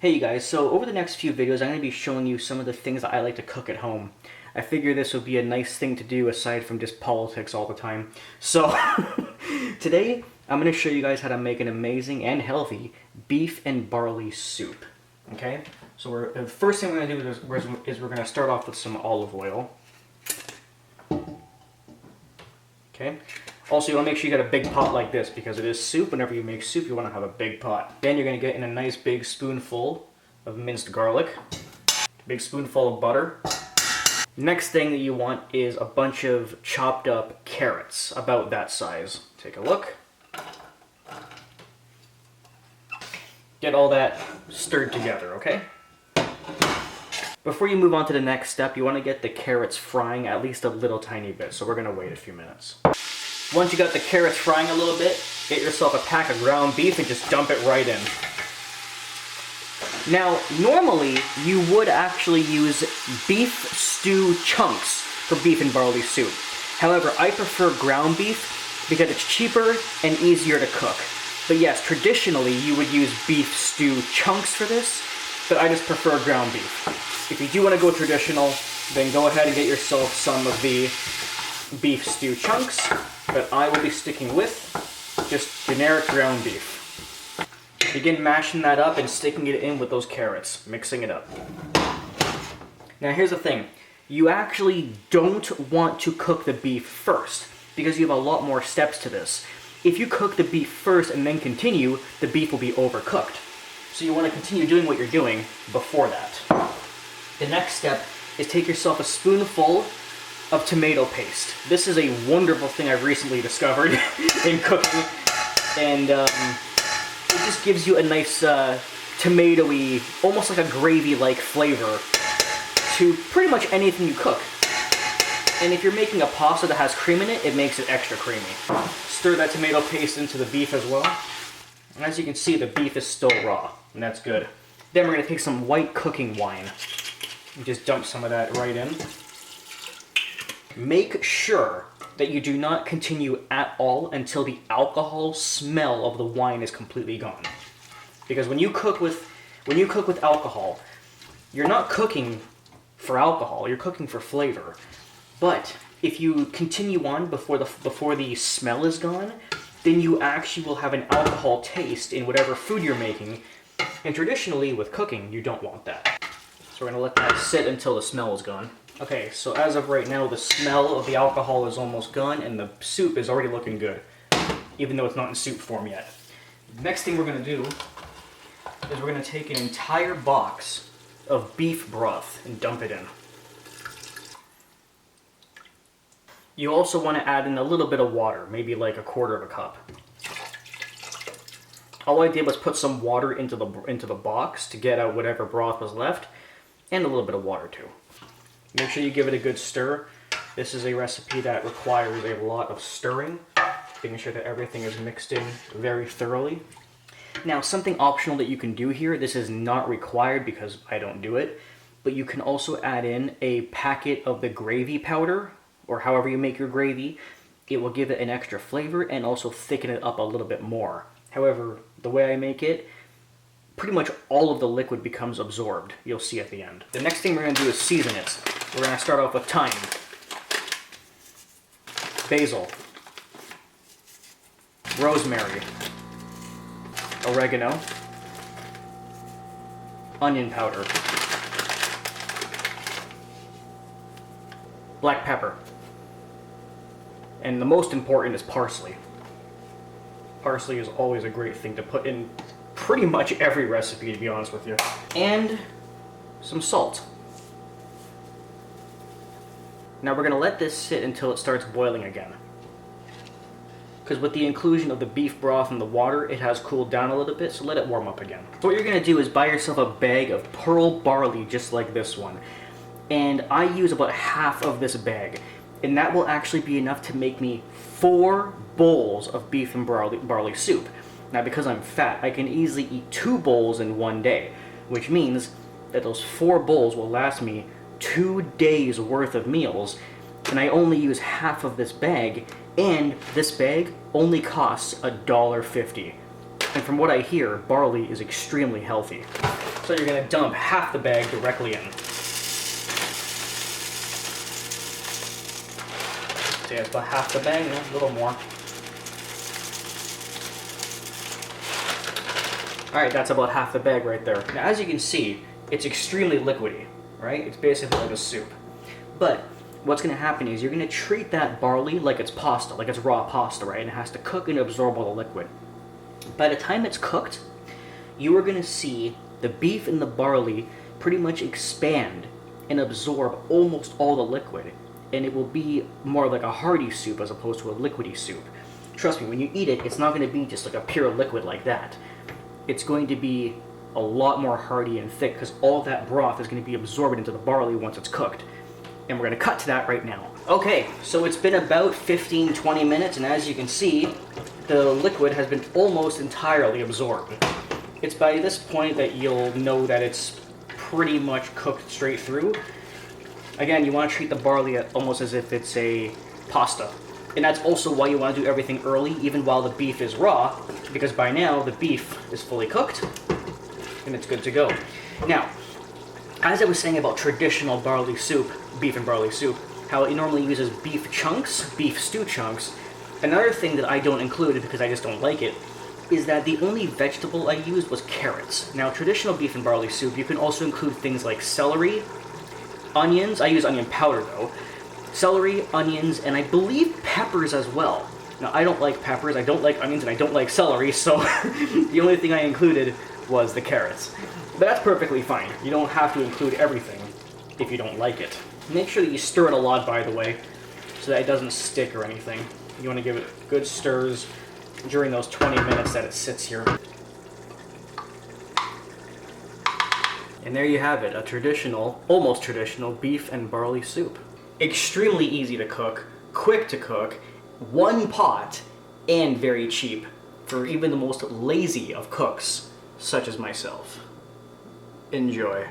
Hey you guys, so over the next few videos I'm going to be showing you some of the things that I like to cook at home. I figure this would be a nice thing to do aside from just politics all the time. So today I'm going to show you guys how to make an amazing and healthy beef and barley soup. Okay, so the first thing we're going to do is we're going to start off with some olive oil. Okay. Also, you want to make sure you got a big pot like this because it is soup. Whenever you make soup, you want to have a big pot. Then you're going to get in a nice big spoonful of minced garlic, a big spoonful of butter. Next thing that you want is a bunch of chopped up carrots, about that size. Take a look. Get all that stirred together, okay? Before you move on to the next step, you want to get the carrots frying at least a little tiny bit, so we're going to wait a few minutes. Once you got the carrots frying a little bit, get yourself a pack of ground beef and just dump it right in. Now, normally, you would actually use beef stew chunks for beef and barley soup. However, I prefer ground beef because it's cheaper and easier to cook. But yes, traditionally, you would use beef stew chunks for this, but I just prefer ground beef. If you do want to go traditional, then go ahead and get yourself some of the beef stew chunks, but I will be sticking with just generic ground beef. Begin mashing that up and sticking it in with those carrots, mixing it up. Now here's the thing, you actually don't want to cook the beef first, because you have a lot more steps to this. If you cook the beef first and then continue, the beef will be overcooked. So you want to continue doing what you're doing before that. The next step is take yourself a spoonful of tomato paste. This is a wonderful thing I've recently discovered in cooking, and it just gives you a nice tomatoey, almost like a gravy-like flavor to pretty much anything you cook. And if you're making a pasta that has cream in it, it makes it extra creamy. Stir that tomato paste into the beef as well. And as you can see, the beef is still raw, and that's good. Then we're going to take some white cooking wine and just dump some of that right in. Make sure that you do not continue at all until the alcohol smell of the wine is completely gone. Because when you cook with alcohol, you're not cooking for alcohol, you're cooking for flavor. But if you continue on before the smell is gone, then you actually will have an alcohol taste in whatever food you're making. And traditionally with cooking, you don't want that. So we're going to let that sit until the smell is gone. Okay, so as of right now, the smell of the alcohol is almost gone, and the soup is already looking good, even though it's not in soup form yet. Next thing we're going to do is we're going to take an entire box of beef broth and dump it in. You also want to add in a little bit of water, maybe like 1/4 cup. All I did was put some water into the box to get out whatever broth was left, and a little bit of water too. Make sure you give it a good stir. This is a recipe that requires a lot of stirring, making sure that everything is mixed in very thoroughly. Now, something optional that you can do here, this is not required because I don't do it, but you can also add in a packet of the gravy powder, or however you make your gravy. It will give it an extra flavor and also thicken it up a little bit more. However, the way I make it, pretty much all of the liquid becomes absorbed. You'll see at the end. The next thing we're going to do is season it. We're going to start off with thyme, basil, rosemary, oregano, onion powder, black pepper, and the most important is parsley. Parsley is always a great thing to put in pretty much every recipe, to be honest with you. And some salt. Now we're going to let this sit until it starts boiling again. Because with the inclusion of the beef broth and the water, it has cooled down a little bit, so let it warm up again. So what you're going to do is buy yourself a bag of pearl barley just like this one. And I use about half of this bag. And that will actually be enough to make me 4 bowls of beef and barley soup. Now because I'm fat, I can easily eat 2 bowls in one day, which means that those 4 bowls will last me 2 days worth of meals, and I only use half of this bag, and this bag only costs $1.50. And from what I hear, barley is extremely healthy. So you're going to dump half the bag directly in. So yeah, it's about half the bag, a little more. Alright, that's about half the bag right there. Now as you can see, it's extremely liquidy, right? It's basically like a soup. But what's going to happen is you're going to treat that barley like it's pasta, like it's raw pasta, right? And it has to cook and absorb all the liquid. By the time it's cooked, you are going to see the beef and the barley pretty much expand and absorb almost all the liquid. And it will be more like a hearty soup as opposed to a liquidy soup. Trust me, when you eat it, it's not going to be just like a pure liquid like that. It's going to be a lot more hearty and thick because all that broth is going to be absorbed into the barley once it's cooked. And we're going to cut to that right now. Okay, so it's been about 15-20 minutes, and as you can see, the liquid has been almost entirely absorbed. It's by this point that you'll know that it's pretty much cooked straight through. Again, you want to treat the barley almost as if it's a pasta. And that's also why you want to do everything early, even while the beef is raw, because by now the beef is fully cooked, and it's good to go. Now, as I was saying about traditional barley soup, beef and barley soup, how it normally uses beef chunks, beef stew chunks, another thing that I don't include because I just don't like it, is that the only vegetable I used was carrots. Now, traditional beef and barley soup, you can also include things like celery, onions, I use onion powder though, celery, onions, and I believe peppers as well. Now, I don't like peppers, I don't like onions, and I don't like celery, so the only thing I included was the carrots. But that's perfectly fine. You don't have to include everything if you don't like it. Make sure that you stir it a lot, by the way, so that it doesn't stick or anything. You want to give it good stirs during those 20 minutes that it sits here. And there you have it, a traditional, almost traditional beef and barley soup. Extremely easy to cook, quick to cook, one pot, and very cheap for even the most lazy of cooks, such as myself. Enjoy.